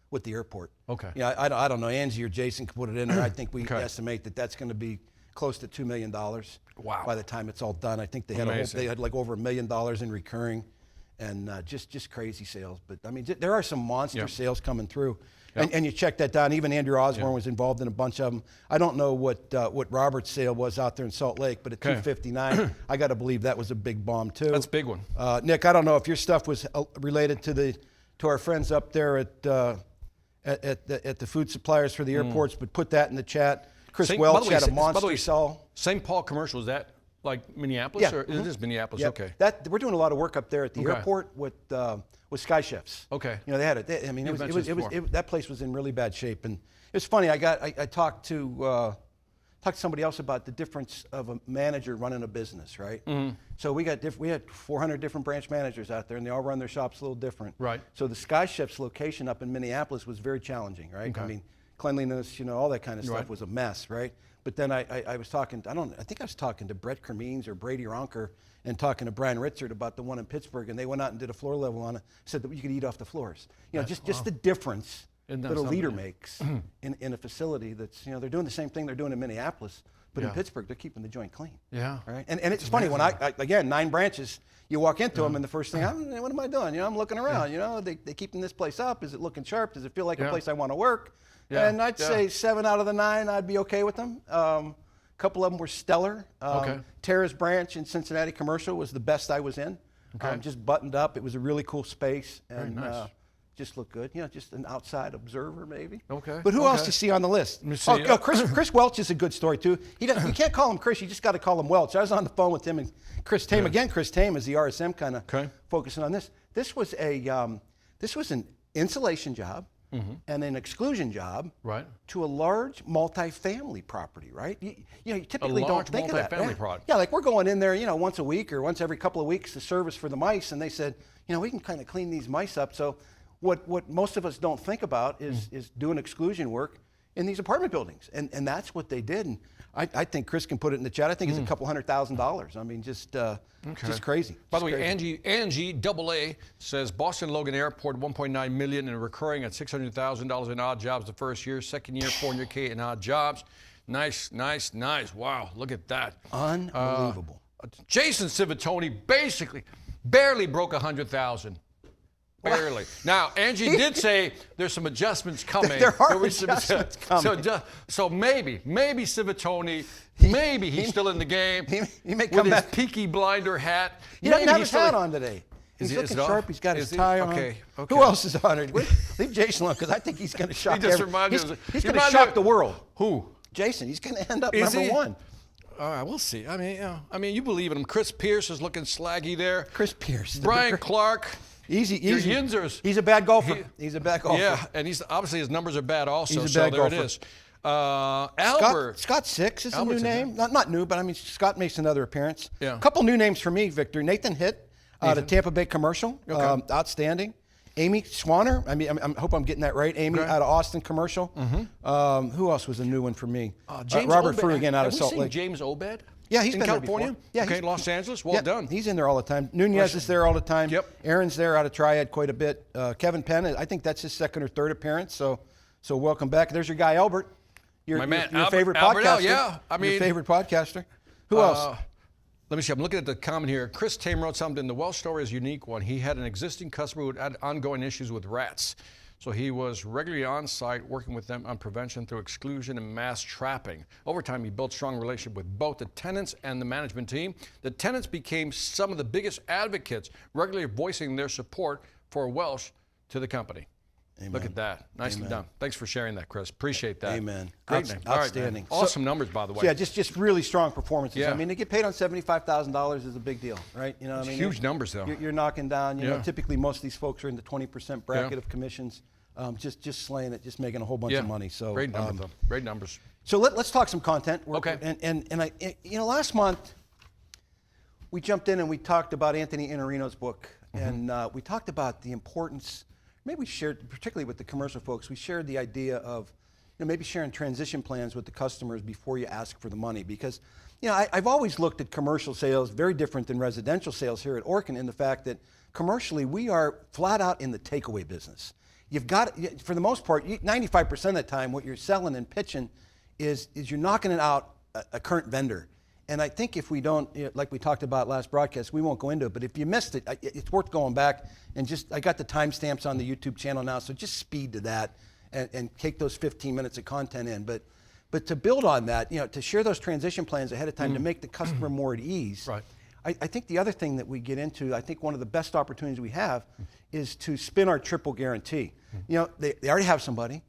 Speaker 1: with the airport.
Speaker 2: Okay.
Speaker 1: Yeah, I don't know. Angie or Jason can put it in there. I think we
Speaker 2: Okay.
Speaker 1: estimate that's going to be close to $2 million.
Speaker 2: Wow.
Speaker 1: By the time it's all done, I think they had like over $1 million in recurring, and just crazy sales. But I mean, there are some monster sales coming through. And you check that down. Even Andrew Osborne was involved in a bunch of them. I don't know what Robert's sale was out there in Salt Lake, but at 259, I got to believe that was a big bomb too.
Speaker 2: That's a big one.
Speaker 1: Nick, I don't know if your stuff was related to our friends up there at the food suppliers for the airports, but put that in the chat. Chris Welch had a monster sell.
Speaker 2: St. Paul commercial, is that Like Minneapolis?
Speaker 1: Yeah.
Speaker 2: Or it is Minneapolis,
Speaker 1: Yep.
Speaker 2: okay.
Speaker 1: We're doing a lot of work up there at the
Speaker 2: Okay.
Speaker 1: airport with Sky Chefs.
Speaker 2: Okay.
Speaker 1: You know, they had it. I mean,
Speaker 2: You've
Speaker 1: it
Speaker 2: mentioned
Speaker 1: was,
Speaker 2: this before.
Speaker 1: that place was in really bad shape. And it was funny. I talked to somebody else about the difference of a manager running a business, right?
Speaker 2: Mm-hmm.
Speaker 1: So we had 400 different branch managers out there, and they all run their shops a little different.
Speaker 2: Right.
Speaker 1: So the Sky Chefs location up in Minneapolis was very challenging, right?
Speaker 2: Okay.
Speaker 1: I mean, cleanliness, you know, all that kind of stuff
Speaker 2: Right.
Speaker 1: was a mess, right? But then I was talking, I think I was talking to Brett Cremines or Brady Ronker and talking to Brian Ritzert about the one in Pittsburgh, and they went out and did a floor level on it, said that you could eat off the floors. You know, just the difference
Speaker 2: Isn't that
Speaker 1: that a leader
Speaker 2: something?
Speaker 1: makes in a facility that's, you know, they're doing the same thing they're doing in Minneapolis, but in
Speaker 2: Yeah.
Speaker 1: Pittsburgh, they're keeping the joint clean.
Speaker 2: Yeah.
Speaker 1: Right? And it's funny, when I again, 9 branches, you walk into them, and the first thing, what am I doing? You know, I'm looking around, you know, they keeping this place up. Is it looking sharp? Does it feel like a
Speaker 2: Yeah.
Speaker 1: place I want to work?
Speaker 2: Yeah.
Speaker 1: And I'd say 7 out of the 9, I'd be okay with them. A couple of them were stellar.
Speaker 2: Okay.
Speaker 1: Tara's branch in Cincinnati Commercial was the best I was in.
Speaker 2: Okay.
Speaker 1: Just buttoned up. It was a really cool space. And
Speaker 2: nice.
Speaker 1: just looked good. You know, just an outside observer maybe.
Speaker 2: Okay,
Speaker 1: But who else
Speaker 2: okay.
Speaker 1: do you see on the list?
Speaker 2: me see.
Speaker 1: Chris Welch is a good story too. You can't call him Chris. You just got to call him Welch. I was on the phone with him and Chris Tame. Again, Chris Tame is the RSM kind of
Speaker 2: Okay.
Speaker 1: focusing on this. This was an insulation job and an exclusion job
Speaker 2: Right.
Speaker 1: to a large multifamily property, right? You typically don't
Speaker 2: large
Speaker 1: think of that.
Speaker 2: multifamily
Speaker 1: Yeah.
Speaker 2: product.
Speaker 1: Yeah, like we're going in there, you know, once a week or once every couple of weeks to service for the mice, and they said, you know, we can kind of clean these mice up. So what most of us don't think about is doing exclusion work in these apartment buildings, and that's what they did. And I think Chris can put it in the chat. I think it's a couple $100,000. I mean, just crazy.
Speaker 2: By the
Speaker 1: Just
Speaker 2: way,
Speaker 1: crazy.
Speaker 2: Angie AA says Boston Logan Airport, $1.9 million and recurring at $600,000 in odd jobs the first year. Second year, $400K in odd jobs. Nice. Wow, look at that.
Speaker 1: Unbelievable.
Speaker 2: Jason Civitoni barely broke 100,000. Barely. Now, Angie did say there's some adjustments coming.
Speaker 1: There are
Speaker 2: was some-
Speaker 1: adjustments coming.
Speaker 2: So maybe Civitoni, maybe he's still in the game.
Speaker 1: he may
Speaker 2: with
Speaker 1: come
Speaker 2: his
Speaker 1: back.
Speaker 2: Peaky Blinder hat.
Speaker 1: He doesn't
Speaker 2: Maybe
Speaker 1: have
Speaker 2: he's
Speaker 1: his
Speaker 2: still
Speaker 1: hat
Speaker 2: in-
Speaker 1: on today. He's
Speaker 2: Is
Speaker 1: looking
Speaker 2: it off?
Speaker 1: sharp. He's got his
Speaker 2: Is he?
Speaker 1: tie on.
Speaker 2: Okay.
Speaker 1: Who else is on it? Leave Jason alone, because I think he's going to shock.
Speaker 2: He just
Speaker 1: every-
Speaker 2: reminds me
Speaker 1: he's
Speaker 2: of-
Speaker 1: going to
Speaker 2: reminds
Speaker 1: shock
Speaker 2: me-
Speaker 1: the world.
Speaker 2: Who?
Speaker 1: Jason. He's going to end up
Speaker 2: Is
Speaker 1: number
Speaker 2: he?
Speaker 1: 1.
Speaker 2: All right, we'll see. I mean, you believe in him. Chris Pierce is looking slaggy there.
Speaker 1: Chris Pierce.
Speaker 2: Brian Clark.
Speaker 1: Easy.
Speaker 2: Your Yinzers.
Speaker 1: He's a bad golfer. He's a bad golfer.
Speaker 2: Yeah, and he's obviously his numbers are bad also.
Speaker 1: He's a
Speaker 2: so
Speaker 1: bad
Speaker 2: there
Speaker 1: golfer.
Speaker 2: it is. Albert.
Speaker 1: Scott Six is
Speaker 2: Albert's
Speaker 1: a new
Speaker 2: in
Speaker 1: name. Not new, but I mean, Scott makes another appearance.
Speaker 2: Yeah.
Speaker 1: A couple new names for me, Victor. Nathan Hitt out of Tampa Bay Commercial.
Speaker 2: Okay.
Speaker 1: Outstanding. Amy Swanner. I mean, I hope I'm getting that right. Amy
Speaker 2: Okay.
Speaker 1: out of Austin Commercial. Who else was a new one for me?
Speaker 2: James
Speaker 1: Robert
Speaker 2: Obed.
Speaker 1: Frew again out of
Speaker 2: Have we
Speaker 1: Salt
Speaker 2: seen
Speaker 1: Lake.
Speaker 2: James Obed?
Speaker 1: Yeah, he's
Speaker 2: in
Speaker 1: been there
Speaker 2: California.
Speaker 1: before. Yeah,
Speaker 2: okay,
Speaker 1: he's-
Speaker 2: Los Angeles. Well
Speaker 1: Yeah,
Speaker 2: done.
Speaker 1: He's in there all the time. Nunez is there all the time.
Speaker 2: Yep.
Speaker 1: Aaron's there out of Triad quite a bit. Kevin Penn, I think that's his second or third appearance. So welcome back. There's your guy Albert.
Speaker 2: My man,
Speaker 1: your
Speaker 2: Albert-
Speaker 1: favorite
Speaker 2: Albert L,
Speaker 1: podcaster.
Speaker 2: yeah. I mean-
Speaker 1: your favorite podcaster. Who else?
Speaker 2: Let me see. I'm looking at the comment here. Chris Tame wrote something. The Welsh story is a unique one. He had an existing customer who had ongoing issues with rats. So he was regularly on site working with them on prevention through exclusion and mass trapping. Over time, he built strong relationship with both the tenants and the management team. The tenants became some of the biggest advocates, regularly voicing their support for Welsh to the company.
Speaker 1: Amen.
Speaker 2: Look at that. Nicely done. Thanks for sharing that, Chris. Appreciate that.
Speaker 1: Amen.
Speaker 2: Great name. All right, man.
Speaker 1: Outstanding.
Speaker 2: Awesome numbers, by the way.
Speaker 1: So yeah, just really strong performances.
Speaker 2: Yeah.
Speaker 1: I mean, to get paid on $75,000 is a big deal, right? You know, what I mean,
Speaker 2: huge numbers, though.
Speaker 1: You're knocking down. You know,
Speaker 2: Yeah.
Speaker 1: typically most of these folks are in the 20% bracket
Speaker 2: Yeah.
Speaker 1: of commissions. Just slaying it, just making a whole bunch
Speaker 2: Yeah.
Speaker 1: of money. So
Speaker 2: great numbers, though. Great numbers.
Speaker 1: So let's talk some content.
Speaker 2: Okay.
Speaker 1: And you know, last month we jumped in and we talked about Anthony Iannarino's book, and we talked about the importance. Maybe we shared, particularly with the commercial folks, we shared the idea of, you know, maybe sharing transition plans with the customers before you ask for the money, because, you know, I've always looked at commercial sales very different than residential sales here at Orkin, in the fact that commercially we are flat out in the takeaway business. You've got, for the most part, 95% of the time, what you're selling and pitching is you're knocking it out a current vendor. And I think if we don't, you know, like we talked about last broadcast, we won't go into it, but if you missed it, it's worth going back and I got the timestamps on the YouTube channel now, so just speed to that and take those 15 minutes of content in. But to build on that, you know, to share those transition plans ahead of time to make the customer more at ease.
Speaker 2: Right.
Speaker 1: I think the other thing that we get into, I think one of the best opportunities we have is to spin our triple guarantee. You know, they already have somebody.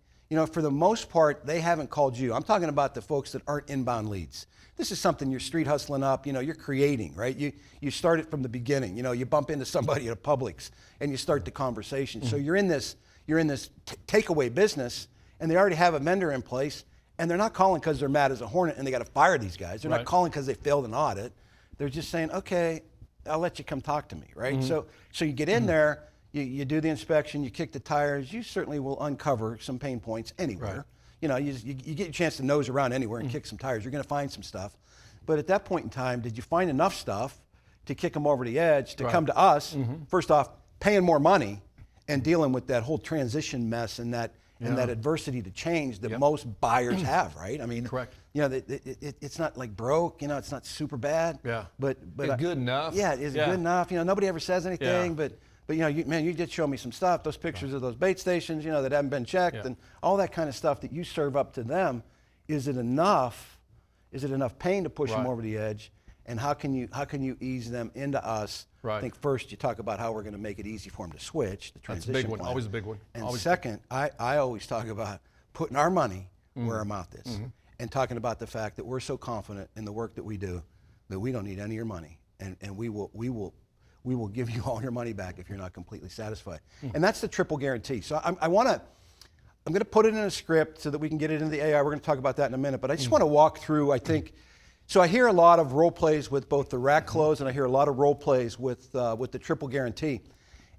Speaker 1: for the most part, they haven't called you. I'm talking about the folks that aren't inbound leads. This is something you're street hustling up, you're creating, right? You start it from the beginning. You bump into somebody at a Publix and you start the conversation. So you're in this takeaway business, and they already have a vendor in place, and they're not calling because they're mad as a hornet and they got to fire these guys. They're not calling because they failed an audit. They're just saying, okay, I'll let you come talk to me, right? So you get in there, you do the inspection, you kick the tires. You certainly will uncover some pain points anywhere.
Speaker 2: Right.
Speaker 1: You get a chance to nose around anywhere and kick some tires. You're going to find some stuff. But at that point in time, did you find enough stuff to kick them over the edge to come to us, first off, paying more money and dealing with that whole transition mess and that adversity to change that most buyers have, right? I mean,
Speaker 2: correct.
Speaker 1: It's not like broke, it's not super bad.
Speaker 2: Yeah.
Speaker 1: But
Speaker 2: it's good enough.
Speaker 1: Yeah, is it good enough? Nobody ever says anything, but you did show me some stuff, those pictures of those bait stations, that haven't been checked and all that kind of stuff that you serve up to them. Is it enough? Is it enough pain to push them over the edge? And how can you ease them into us?
Speaker 2: Right.
Speaker 1: I think first you talk about how we're going to make it easy for them to switch, the transition
Speaker 2: That's a big one,
Speaker 1: plan.
Speaker 2: always a big one.
Speaker 1: And
Speaker 2: always.
Speaker 1: Second, I always talk about putting our money where our mouth is, and talking about the fact that we're so confident in the work that we do that we don't need any of your money, and we will give you all your money back if you're not completely satisfied. And that's the triple guarantee. So I'm going to put it in a script so that we can get it into the AI. We're going to talk about that in a minute, but I just want to walk through, I think. So I hear a lot of role plays with both the rack close, and I hear a lot of role plays with the triple guarantee.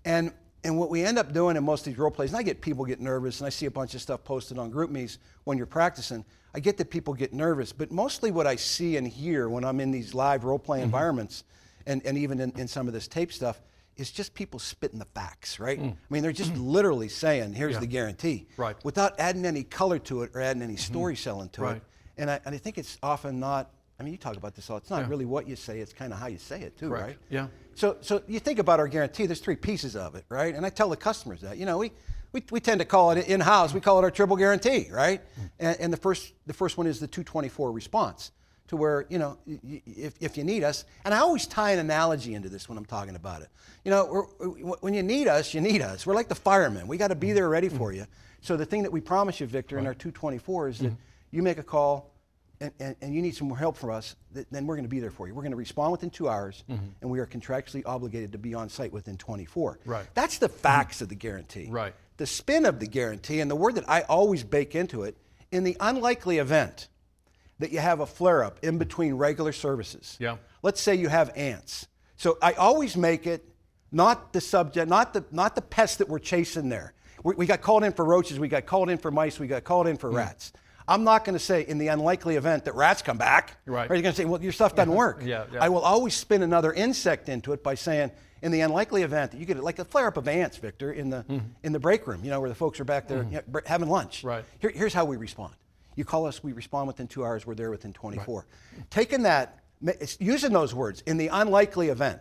Speaker 1: And what we end up doing in most of these role plays, and I get people get nervous, and I see a bunch of stuff posted on GroupMe's when you're practicing. I get that people get nervous, but mostly what I see and hear when I'm in these live role play environments, and even in some of this tape stuff, is just people spitting the facts, right? I mean, they're just literally saying, here's the guarantee, without adding any color to it or adding any story selling to it. And I think it's often not, I mean, you talk about this all, it's not really what you say, it's kind of how you say it too, right?
Speaker 2: Yeah.
Speaker 1: So you think about our guarantee, there's 3 pieces of it, right? And I tell the customers that, we tend to call it in-house, we call it our triple guarantee, right? And the first one is the 224 response, to where, if you need us, and I always tie an analogy into this when I'm talking about it. When you need us, you need us. We're like the firemen. We got to be there ready for you. So the thing that we promise you, Victor, in our 224 is that you make a call and you need some more help from us, then we're going to be there for you. We're going to respond within 2 hours, and we are contractually obligated to be on site within 24.
Speaker 2: Right.
Speaker 1: That's the facts of the guarantee.
Speaker 2: Right.
Speaker 1: The spin of the guarantee, and the word that I always bake into it, in the unlikely event that you have a flare-up in between regular services.
Speaker 2: Yeah.
Speaker 1: Let's say you have ants. So I always make it not the subject, not the pest that we're chasing there. We got called in for roaches, we got called in for mice, we got called in for rats. I'm not going to say in the unlikely event that rats come back. Right. Or you're going to say, well, your stuff doesn't work.
Speaker 2: Yeah.
Speaker 1: I will always spin another insect into it by saying, in the unlikely event that you get like a flare-up of ants, Victor, in the break room, where the folks are back there having lunch.
Speaker 2: Right.
Speaker 1: Here's how we respond. You call us, we respond within 2 hours, we're there within 24. Right. Taking that, using those words, in the unlikely event,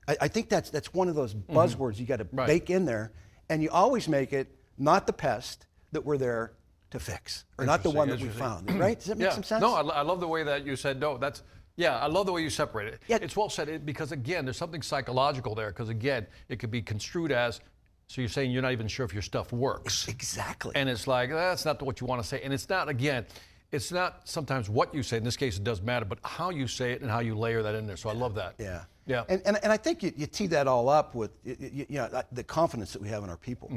Speaker 1: I think that's one of those buzzwords you got to bake in there, and you always make it not the pest that we're there to fix, or not the one that we found, right? Does that make some sense?
Speaker 2: No, I love the way that you said, no, I love the way you separate it.
Speaker 1: Yeah.
Speaker 2: It's well said, because again, there's something psychological there, because again, it could be construed as, so you're saying you're not even sure if your stuff works.
Speaker 1: Exactly.
Speaker 2: And it's like, that's not what you want to say. And it's not, again, it's not sometimes what you say, in this case it does matter, but how you say it and how you layer that in there. So I love that.
Speaker 1: Yeah.
Speaker 2: Yeah.
Speaker 1: And I think you tee that all up with the confidence that we have in our people.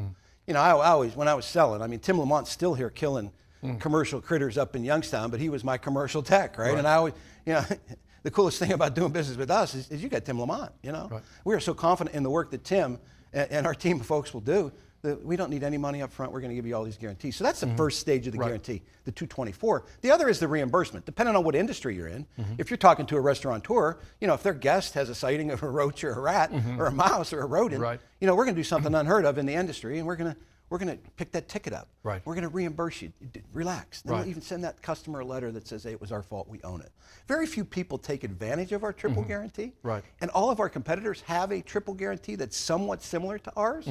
Speaker 1: I always, when I was selling, I mean, Tim Lamont's still here killing commercial critters up in Youngstown, but he was my commercial tech, right? And I always, the coolest thing about doing business with us is you got Tim Lamont, Right. We are so confident in the work that Tim and our team of folks will do that we don't need any money up front. We're going to give you all these guarantees. So that's the first stage of the guarantee, the 224. The other is the reimbursement, depending on what industry you're in. If you're talking to a restaurateur, if their guest has a sighting of a roach or a rat or a mouse or a rodent, we're going to do something unheard of in the industry, and we're going to pick that ticket up.
Speaker 2: Right.
Speaker 1: We're going to reimburse you. Relax. Then we'll even send that customer a letter that says, hey, it was our fault, we own it. Very few people take advantage of our triple guarantee.
Speaker 2: Right.
Speaker 1: And all of our competitors have a triple guarantee that's somewhat similar to ours,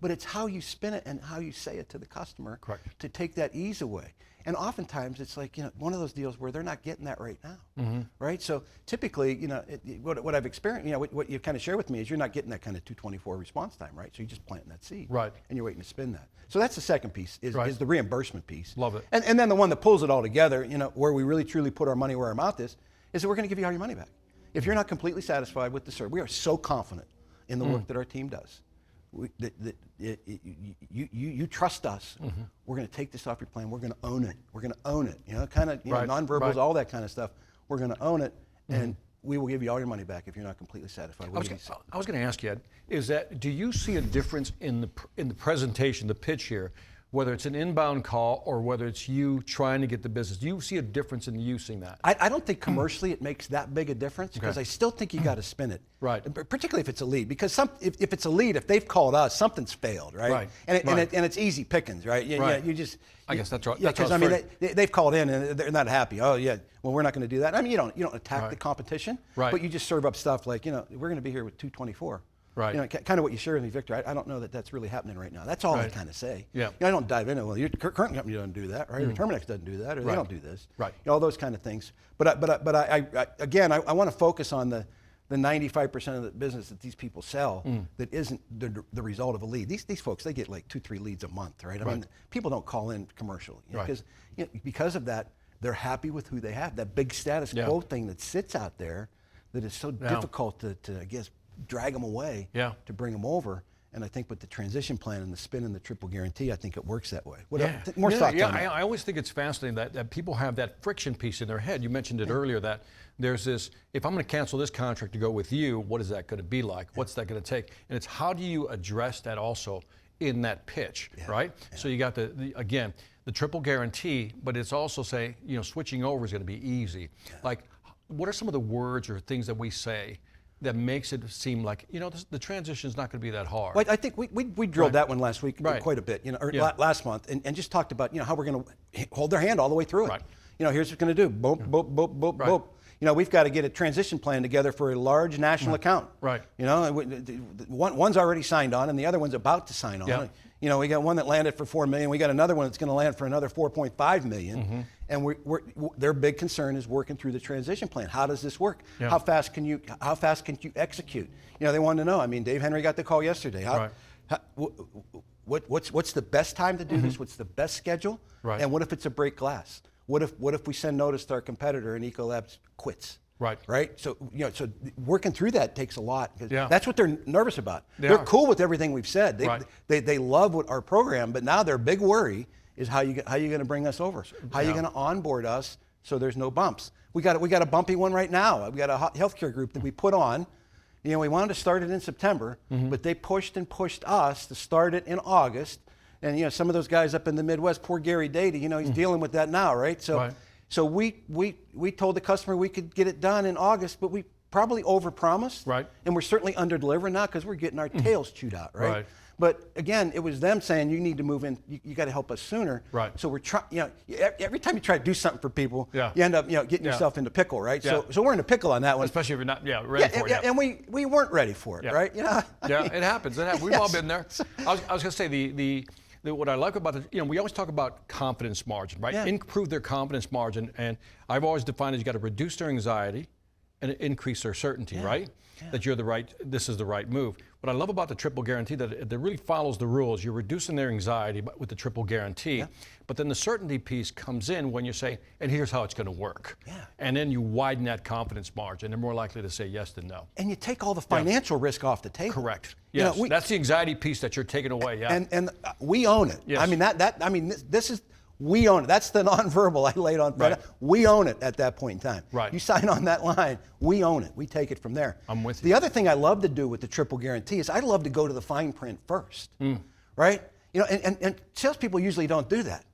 Speaker 1: but it's how you spin it and how you say it to the customer to take that ease away. And oftentimes it's like, one of those deals where they're not getting that right now, right? So typically, what I've experienced, what you've kind of shared with me is you're not getting that kind of 224 response time, right? So you're just planting that seed.
Speaker 2: Right.
Speaker 1: And you're waiting to spin that. So that's the second piece, is the reimbursement piece.
Speaker 2: Love it.
Speaker 1: And then the one that pulls it all together, where we really truly put our money where our mouth is that we're going to give you all your money back. If you're not completely satisfied with the service, we are so confident in the work that our team does. You trust us. We're going to take this off your plan. We're going to own it. We're going to own it. Nonverbals, all that kind of stuff. We're going to own it, and we will give you all your money back if you're not completely satisfied.
Speaker 2: I was going to ask you, Ed, do you see a difference in the presentation, the pitch here, whether it's an inbound call or whether it's you trying to get the business? Do you see a difference in using that?
Speaker 1: I don't think commercially it makes that big a difference, because I still think you got to spin it.
Speaker 2: Right.
Speaker 1: Particularly if it's a lead, because if it's a lead, if they've called us, something's failed, right?
Speaker 2: Right.
Speaker 1: And it's easy pickings, right? You just.
Speaker 2: I guess that's right.
Speaker 1: Yeah, because they've called in and they're not happy. Oh yeah, well we're not going to do that. I mean, you don't attack the competition, but you just serve up stuff like, we're going to be here with 224.
Speaker 2: Right.
Speaker 1: Kind of what you shared with me, Victor. I don't know that that's really happening right now. That's all I kind of say. Yeah. I don't dive into, well, your current company doesn't do that, right? Or Terminex doesn't do that, or they don't do this. Right. All those kind of things. But I want to focus on the 95% of the business that these people sell that isn't the result of a lead. These folks, they get like 2-3 leads a month, right? I mean, people don't call in commercially because of that. They're happy with who they have. That big status quo thing that sits out there that is so difficult to I guess, drag them away to bring them over. And I think with the transition plan and the spin and the triple guarantee, I think it works that way. More thoughts on that?
Speaker 2: I always think it's fascinating that people have that friction piece in their head. You mentioned it earlier, that there's this, if I'm going to cancel this contract to go with you, what is that going to be like? What's that going to take? And it's how do you address that also in that pitch, right? So you got again, the triple guarantee, but it's also say, switching over is going to be easy. Like, what are some of the words or things that we say that makes it seem like, the transition is not going to be that hard?
Speaker 1: Well, I think we drilled that one last week quite a bit, last month, and just talked about, how we're going to hold their hand all the way through it. Right. Here's what we're going to do, boop, boop, boop, boop, boop. We've got to get a transition plan together for a large national account. Right. One's already signed on, and the other one's about to sign on. Yeah. We got one that landed for $4 million. We got another one that's going to land for another $4.5 million. And their big concern is working through the transition plan. How does this work? Yeah. How fast can you execute? They wanted to know. I mean, Dave Henry got the call yesterday. What's the best time to do this? What's the best schedule? Right. And what if it's a break glass? What if we send notice to our competitor and Ecolabs quits? Right. Right. So so working through that takes a lot. That's what they're nervous about. They're cool with everything we've said. They love our program, but now their big worry is how you going to bring us over? How are you going to onboard us so there's no bumps? We got a bumpy one right now. We got a healthcare group that we put on. We wanted to start it in September, but they pushed us to start it in August. And some of those guys up in the Midwest, poor Gary Dady, he's dealing with that now, right? So we told the customer we could get it done in August, but we probably overpromised. Right. And we're certainly under-delivering now because we're getting our tails chewed out, right? But again, it was them saying, you need to move in, you got to help us sooner. Right. So we're trying, every time you try to do something for people, you end up, getting yourself into pickle, right? Yeah. So we're in a pickle on that one.
Speaker 2: Especially if you're not ready for it.
Speaker 1: Yeah, and we weren't ready for it, right?
Speaker 2: It happens. We've all been there. I was going to say what I like about it, we always talk about confidence margin, right? Yeah. Improve their confidence margin, and I've always defined it as you got to reduce their anxiety and increase their certainty, right? Yeah. That this is the right move. What I love about the triple guarantee, that it really follows the rules. You're reducing their anxiety with the triple guarantee, but then the certainty piece comes in when you say, and here's how it's going to work. Yeah. And then you widen that confidence margin. They're more likely to say yes than no.
Speaker 1: And you take all the financial risk off the table.
Speaker 2: Correct. Yes, that's the anxiety piece that you're taking away. Yeah.
Speaker 1: And we own it. Yes. I mean, this is. We own it. That's the nonverbal I laid on. Right. We own it at that point in time. Right. You sign on that line, we own it. We take it from there. I'm with you. The other thing I love to do with the triple guarantee is I love to go to the fine print first, right? And salespeople usually don't do that.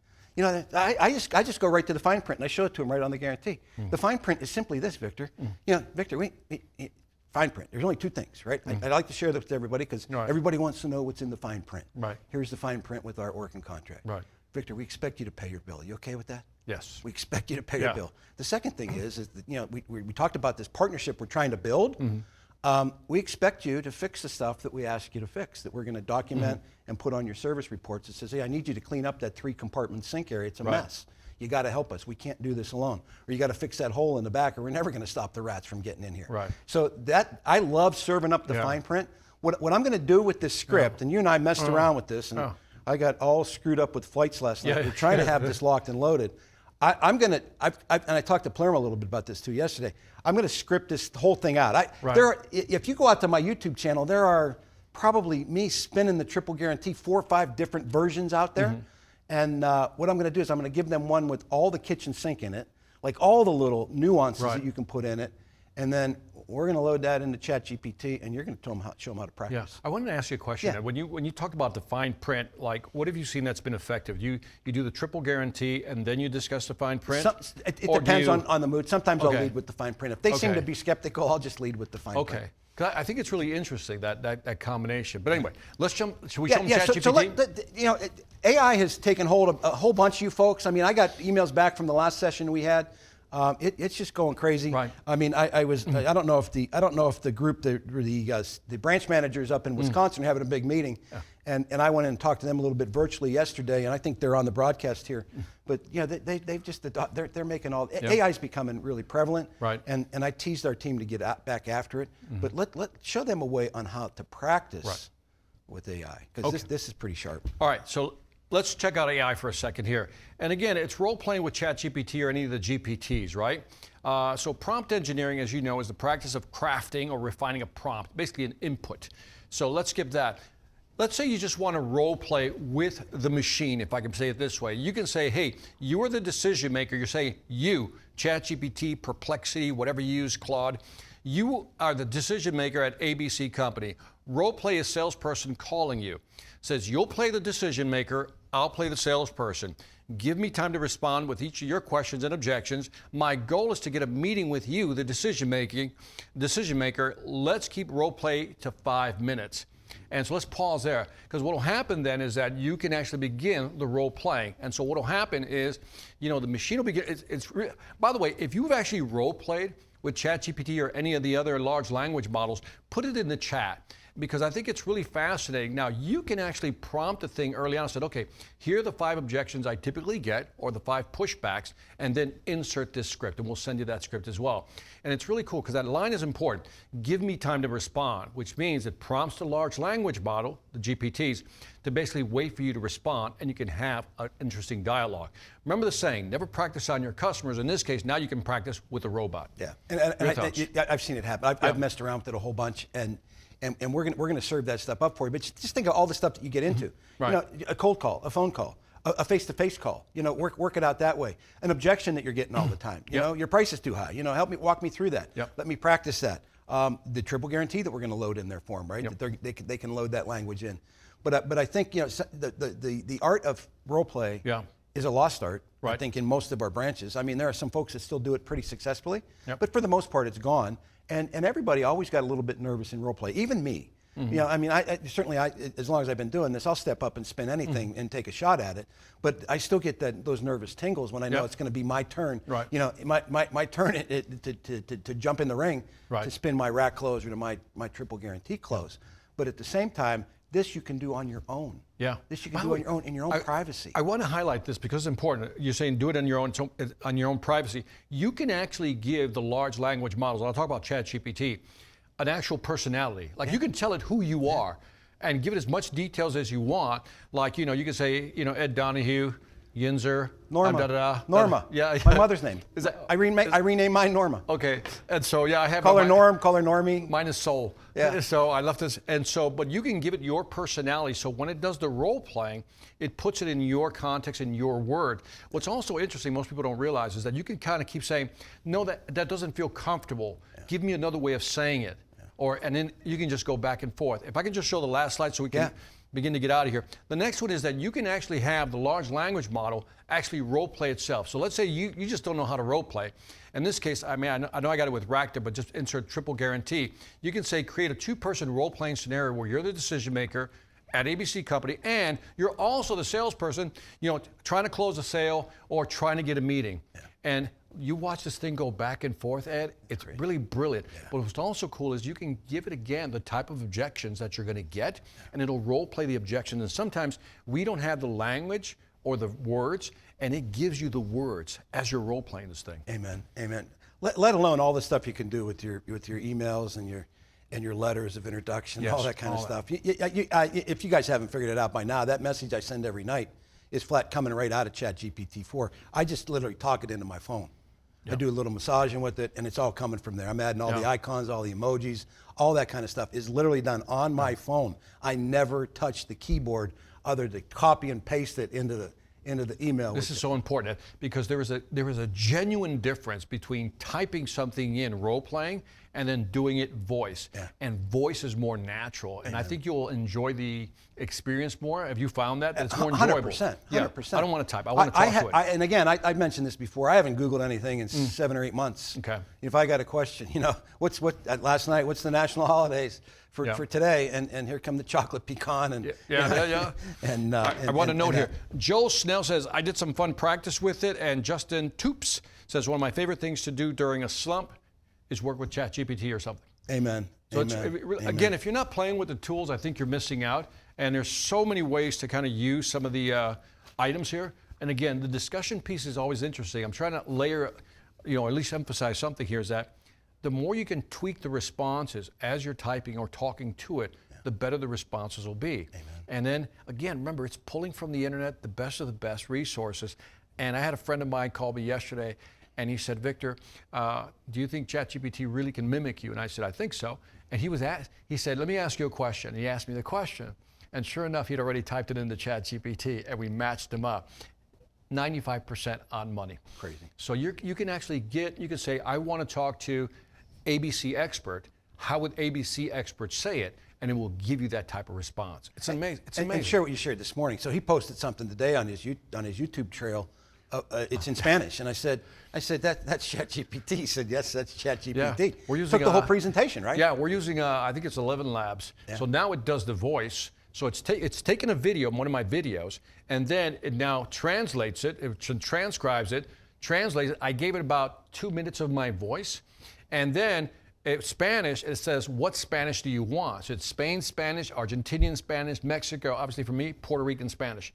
Speaker 1: I just go right to the fine print and I show it to them right on the guarantee. The fine print is simply this, Victor. Victor, fine print. There's only two things, right? I like to share this with everybody because everybody wants to know what's in the fine print. Right. Here's the fine print with our working contract. Right. Victor, we expect you to pay your bill. You okay with that? Yes. We expect you to pay your bill. The second thing is that, we talked about this partnership we're trying to build. We expect you to fix the stuff that we ask you to fix, that we're going to document and put on your service reports. It says, hey, I need you to clean up that 3-compartment sink area. It's a mess. You got to help us. We can't do this alone. Or you got to fix that hole in the back, or we're never going to stop the rats from getting in here.
Speaker 2: Right.
Speaker 1: So that I love serving up the fine print. What I'm going to do with this script, and you and I messed around with this, and I got all screwed up with flights last night. We're trying to have this locked and loaded. I'm going to, and I talked to Palermo a little bit about this too yesterday. I'm going to script this whole thing out. If you go out to my YouTube channel, there are probably me spinning the triple guarantee 4 or 5 different versions out there. And what I'm going to do is I'm going to give them one with all the kitchen sink in it, like all the little nuances that you can put in it. And then we're going to load that into ChatGPT, and you're going to show them how to practice.
Speaker 2: Yeah. I wanted to ask you a question.
Speaker 1: Yeah.
Speaker 2: When you talk about the fine print, like what have you seen that's been effective? You do the triple guarantee, and then you discuss the fine print?
Speaker 1: It depends on the mood. Sometimes I'll lead with the fine print. If they seem to be skeptical, I'll just lead with the fine print.
Speaker 2: Okay. 'Cause I think it's really interesting, that combination. But anyway, let's jump. Should we jump to ChatGPT?
Speaker 1: So AI has taken hold of a whole bunch of you folks. I mean, I got emails back from the last session we had. It's just going crazy.
Speaker 2: Right.
Speaker 1: I mean, I don't know if the group, the branch managers up in Wisconsin are having a big meeting, and I went in and talked to them a little bit virtually yesterday, and I think they're on the broadcast here. But they're making all AI is becoming really prevalent.
Speaker 2: Right.
Speaker 1: And I teased our team to get back after it. But let show them a way on how to practice with AI, because this is pretty sharp.
Speaker 2: All right. So let's check out AI for a second here. And again, it's role-playing with ChatGPT or any of the GPTs, right? So prompt engineering, as you know, is the practice of crafting or refining a prompt, basically an input. So let's skip that. Let's say you just want to role-play with the machine, if I can say it this way. You can say, hey, you are the decision maker. You're saying, you, ChatGPT, Perplexity, whatever you use, Claude, you are the decision maker at ABC Company. Role-play a salesperson calling you. Says, you'll play the decision maker, I'll play the salesperson. Give me time to respond with each of your questions and objections. My goal is to get a meeting with you, the decision maker. Let's keep role play to 5 minutes. And so let's pause there, because what will happen then is that you can actually begin the role playing. And so what will happen is, the machine will begin. By the way, if you've actually role played with ChatGPT or any of the other large language models, put it in the chat, because I think it's really fascinating. Now, you can actually prompt a thing early on and say, okay, here are the 5 objections I typically get, or the 5 pushbacks, and then insert this script, and we'll send you that script as well. And it's really cool, because that line is important. Give me time to respond, which means it prompts the large language model, the GPTs, to basically wait for you to respond, and you can have an interesting dialogue. Remember the saying, never practice on your customers. In this case, now you can practice with a robot.
Speaker 1: Yeah, and I've seen it happen. I've messed around with it a whole bunch, and we're going to serve that stuff up for you. But just think of all the stuff that you get into.
Speaker 2: Right.
Speaker 1: A cold call, a phone call, a face-to-face call. Work it out that way. An objection that you're getting all the time. Your price is too high. Walk me through that. Let me practice that. The triple guarantee that we're going to load in there for them, right? That they can load that language in. But I think the art of role play is a lost art. I think in most of our branches. I mean, there are some folks that still do it pretty successfully, but for the most part, it's gone. And everybody always got a little bit nervous in role play, even me. I mean, certainly, as long as I've been doing this, I'll step up and spin anything and take a shot at it. But I still get those nervous tingles when I know it's going to be my turn.
Speaker 2: Right.
Speaker 1: My turn to jump in the ring to spin my rack close or to my triple guarantee close. But at the same time, this you can do on your own.
Speaker 2: Yeah.
Speaker 1: This you can do on your own, in your own privacy.
Speaker 2: I want to highlight this because it's important. You're saying do it on your own privacy. You can actually give the large language models, and I'll talk about ChatGPT, an actual personality. Like you can tell it who you are and give it as much details as you want. Like, you can say, Ed Donahue, Yinzer,
Speaker 1: Norma.
Speaker 2: Norma. Yeah.
Speaker 1: My mother's name.
Speaker 2: Is that,
Speaker 1: I renamed mine Norma.
Speaker 2: Okay. And so, I have.
Speaker 1: Call her Norm, call her Normie.
Speaker 2: Mine is Soul.
Speaker 1: Yeah.
Speaker 2: So I left this. And so, but you can give it your personality. So when it does the role playing, it puts it in your context, in your word. What's also interesting, most people don't realize, is that you can kind of keep saying, no, that doesn't feel comfortable. Give me another way of saying it. And then you can just go back and forth. If I can just show the last slide so we can begin to get out of here. The next one is that you can actually have the large language model actually role play itself. So let's say you just don't know how to role play. In this case, I know I got it with Ractor, but just insert triple guarantee. You can say create a 2-person role playing scenario where you're the decision maker at ABC Company and you're also the salesperson, trying to close a sale or trying to get a meeting. And you watch this thing go back and forth, Ed. It's really brilliant. But what's also cool is you can give it again the type of objections that you're going to get, and it'll role play the objections. And sometimes we don't have the language or the words, and it gives you the words as you're role playing this thing.
Speaker 1: Amen. Amen. Let alone all the stuff you can do with your emails and your letters of introduction,
Speaker 2: Yes,
Speaker 1: all that kind of
Speaker 2: all
Speaker 1: stuff. If you guys haven't figured it out by now, that message I send every night is flat coming right out of ChatGPT-4. I just literally talk it into my phone. I do a little massaging with it, and it's all coming from there. I'm adding all the icons, all the emojis, all that kind of stuff is literally done on my phone. I never touch the keyboard other than copy and paste it into the email.
Speaker 2: This is so important because there is a genuine difference between typing something in role playing and then doing it voice.
Speaker 1: Yeah.
Speaker 2: And voice is more natural. And I think you'll enjoy the experience more. Have you found that? It's more enjoyable.
Speaker 1: 100%.
Speaker 2: Yeah.
Speaker 1: 100%.
Speaker 2: I don't want to type. I want to talk to it.
Speaker 1: And again, I mentioned this before. I haven't Googled anything in 7 or 8 months.
Speaker 2: Okay.
Speaker 1: If I got a question, last night, what's the national holidays for today? And here come the chocolate pecan. And And
Speaker 2: I want to note here. Joel Snell says, I did some fun practice with it. And Justin Toops says, one of my favorite things to do during a slump is work with ChatGPT or something.
Speaker 1: Amen.
Speaker 2: So
Speaker 1: Amen.
Speaker 2: Again, if you're not playing with the tools, I think you're missing out. And there's so many ways to kind of use some of the items here. And again, the discussion piece is always interesting. I'm trying to layer, at least emphasize something here is that the more you can tweak the responses as you're typing or talking to it, the better the responses will be.
Speaker 1: Amen.
Speaker 2: And then, again, remember, it's pulling from the internet the best of the best resources. And I had a friend of mine call me yesterday, and he said, Victor, do you think ChatGPT really can mimic you? And I said, I think so. And he said, let me ask you a question. And he asked me the question. And sure enough, he'd already typed it into ChatGPT, and we matched him up. 95% on money.
Speaker 1: Crazy.
Speaker 2: So you can actually you can say, I want to talk to ABC expert. How would ABC expert say it? And it will give you that type of response. It's amazing. It's amazing.
Speaker 1: And share what you shared this morning. So he posted something today on his YouTube trail. It's in Spanish, and I said that's ChatGPT. He said yes, that's ChatGPT.
Speaker 2: Yeah, we're using
Speaker 1: took the whole presentation, right?
Speaker 2: Yeah, we're using I think it's 11 Labs.
Speaker 1: Yeah.
Speaker 2: So now it does the voice. So it's taken a video, one of my videos, and then it now translates it. It transcribes it, translates it. I gave it about 2 minutes of my voice, and then Spanish. It says, what Spanish do you want? So it's Spain Spanish, Argentinian Spanish, Mexico. Obviously for me, Puerto Rican Spanish.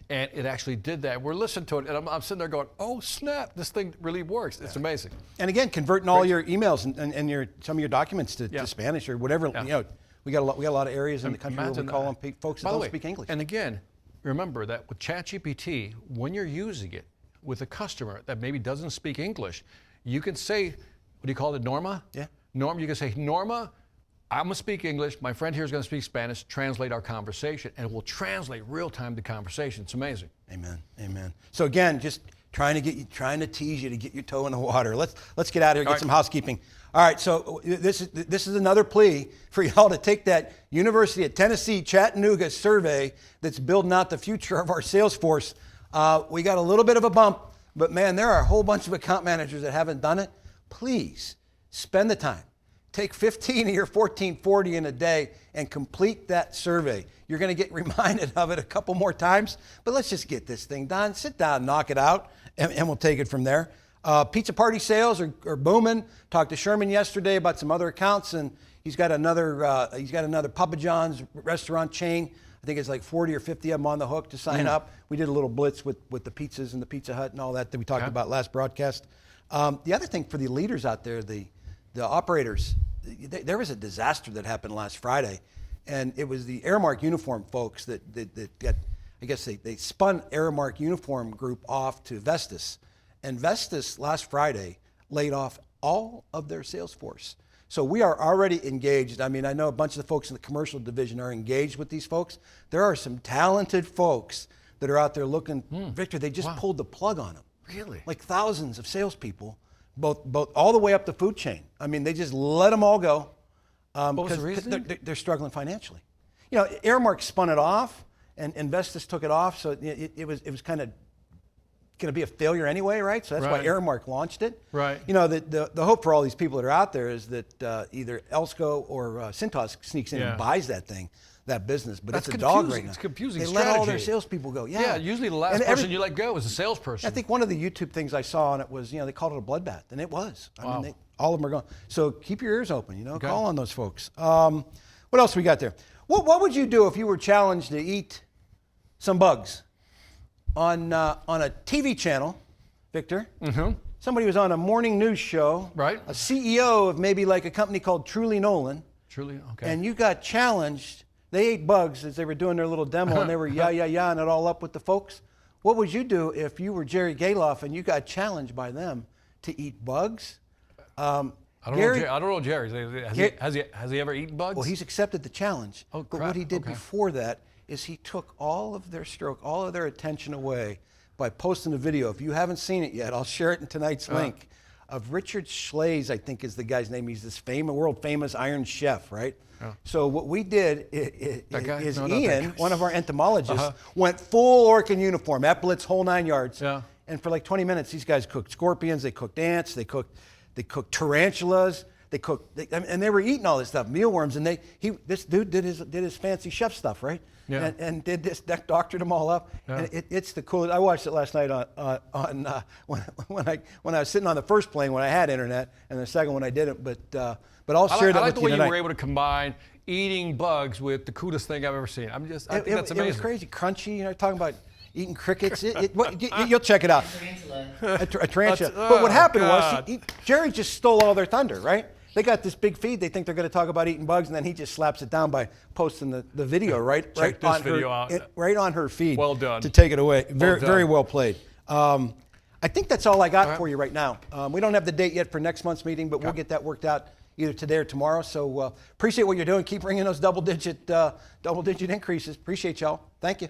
Speaker 2: And it actually did that. We're listening to it, and I'm sitting there going, oh, snap, this thing really works. It's amazing.
Speaker 1: And again, converting all your emails and some of your documents to Spanish or whatever.
Speaker 2: Yeah.
Speaker 1: We got a lot of areas in the country where we call on folks that don't speak English.
Speaker 2: And again, remember that with ChatGPT, when you're using it with a customer that maybe doesn't speak English, you can say, what do you call it, Norma?
Speaker 1: Yeah.
Speaker 2: Norma, you can say, Norma, I'm going to speak English. My friend here is going to speak Spanish. Translate our conversation, and it will translate real time the conversation. It's amazing.
Speaker 1: Amen. Amen. So again, just trying to tease you to get your toe in the water. Let's get out of here. Get some housekeeping. All right. So this is another plea for y'all to take that University of Tennessee Chattanooga survey that's building out the future of our sales force. We got a little bit of a bump, but man, there are a whole bunch of account managers that haven't done it. Please spend the time. Take 15 of your 1440 in a day and complete that survey. You're going to get reminded of it a couple more times, but let's just get this thing done. Sit down, knock it out, and we'll take it from there. Pizza party sales are booming. Talked to Sherman yesterday about some other accounts, and he's got another Papa John's restaurant chain. I think it's like 40 or 50 of them on the hook to sign up. We did a little blitz with the pizzas and the Pizza Hut and all that we talked about last broadcast. The other thing for the leaders out there, the operators, there was a disaster that happened last Friday, and it was the Aramark Uniform folks that got, I guess they spun Aramark Uniform Group off to Vestas, and Vestas last Friday laid off all of their sales force. So we are already engaged. I mean, I know a bunch of the folks in the commercial division are engaged with these folks. There are some talented folks that are out there looking. Victor, they just pulled the plug on them.
Speaker 2: Really?
Speaker 1: Like thousands of salespeople. Both all the way up the food chain. I mean, they just let them all go
Speaker 2: because
Speaker 1: they're struggling financially. Aramark spun it off, and Vestas took it off, so it was kind of going to be a failure anyway, right? So that's why Aramark launched it.
Speaker 2: Right.
Speaker 1: The hope for all these people that are out there is that either Elsco or Cintas sneaks in and buys that business, but
Speaker 2: That's
Speaker 1: it's a dog
Speaker 2: confusing.
Speaker 1: right now.
Speaker 2: It's confusing
Speaker 1: They
Speaker 2: strategy.
Speaker 1: let all their salespeople go.
Speaker 2: Yeah, usually the last person you let go is a salesperson.
Speaker 1: I think one of the YouTube things I saw on it was, they called it a bloodbath, and it was. I mean, all of them are gone. So keep your ears open, call on those folks. What else we got there? What would you do if you were challenged to eat some bugs? on a TV channel, Victor. Mm-hmm. Somebody was on a morning news show.
Speaker 2: Right.
Speaker 1: A CEO of maybe like a company called Truly Nolan.
Speaker 2: Truly, okay.
Speaker 1: And you got challenged. They ate bugs as they were doing their little demo, and they were and it all up with the folks. What would you do if you were Jerry Galoff and you got challenged by them to eat bugs?
Speaker 2: I don't know Jerry. Has he ever eaten bugs?
Speaker 1: Well, he's accepted the challenge.
Speaker 2: Oh,
Speaker 1: but
Speaker 2: crap.
Speaker 1: what he did
Speaker 2: Okay.
Speaker 1: before that is he took all of their attention away by posting a video. If you haven't seen it yet, I'll share it in tonight's link, of Richard Schlaze, I think is the guy's name. He's this world famous Iron Chef, right?
Speaker 2: Yeah.
Speaker 1: So what we did is
Speaker 2: No, not that
Speaker 1: Ian,
Speaker 2: guy.
Speaker 1: one of our entomologists, went full Orkin uniform, epaulets, whole 9 yards.
Speaker 2: Yeah.
Speaker 1: And for like 20 minutes, these guys cooked scorpions, they cooked ants, they cooked tarantulas, and they were eating all this stuff, mealworms, and this dude did his fancy chef stuff, right?
Speaker 2: Yeah.
Speaker 1: And did this, doctored them all up.
Speaker 2: Yeah.
Speaker 1: And it's the coolest. I watched it last night when I was sitting on the first plane when I had internet, and the second one I didn't. But I'll share that
Speaker 2: I like
Speaker 1: with
Speaker 2: the
Speaker 1: you
Speaker 2: way
Speaker 1: tonight.
Speaker 2: you were able to combine eating bugs with the coolest thing I've ever seen. I think that's amazing.
Speaker 1: It was crazy, crunchy. You know, talking about eating crickets. You'll check it out. A tarantula. But what happened was Jerry just stole all their thunder, right? They got this big feed. They think they're going to talk about eating bugs, and then he just slaps it down by posting the video right
Speaker 2: this video out.
Speaker 1: Right on her feed.
Speaker 2: Well done.
Speaker 1: To take it away. Very
Speaker 2: done.
Speaker 1: very well played. I think that's all I got for you right now. We don't have the date yet for next month's meeting, but we'll get that worked out either today or tomorrow. So appreciate what you're doing. Keep bringing those double digit increases. Appreciate y'all. Thank you.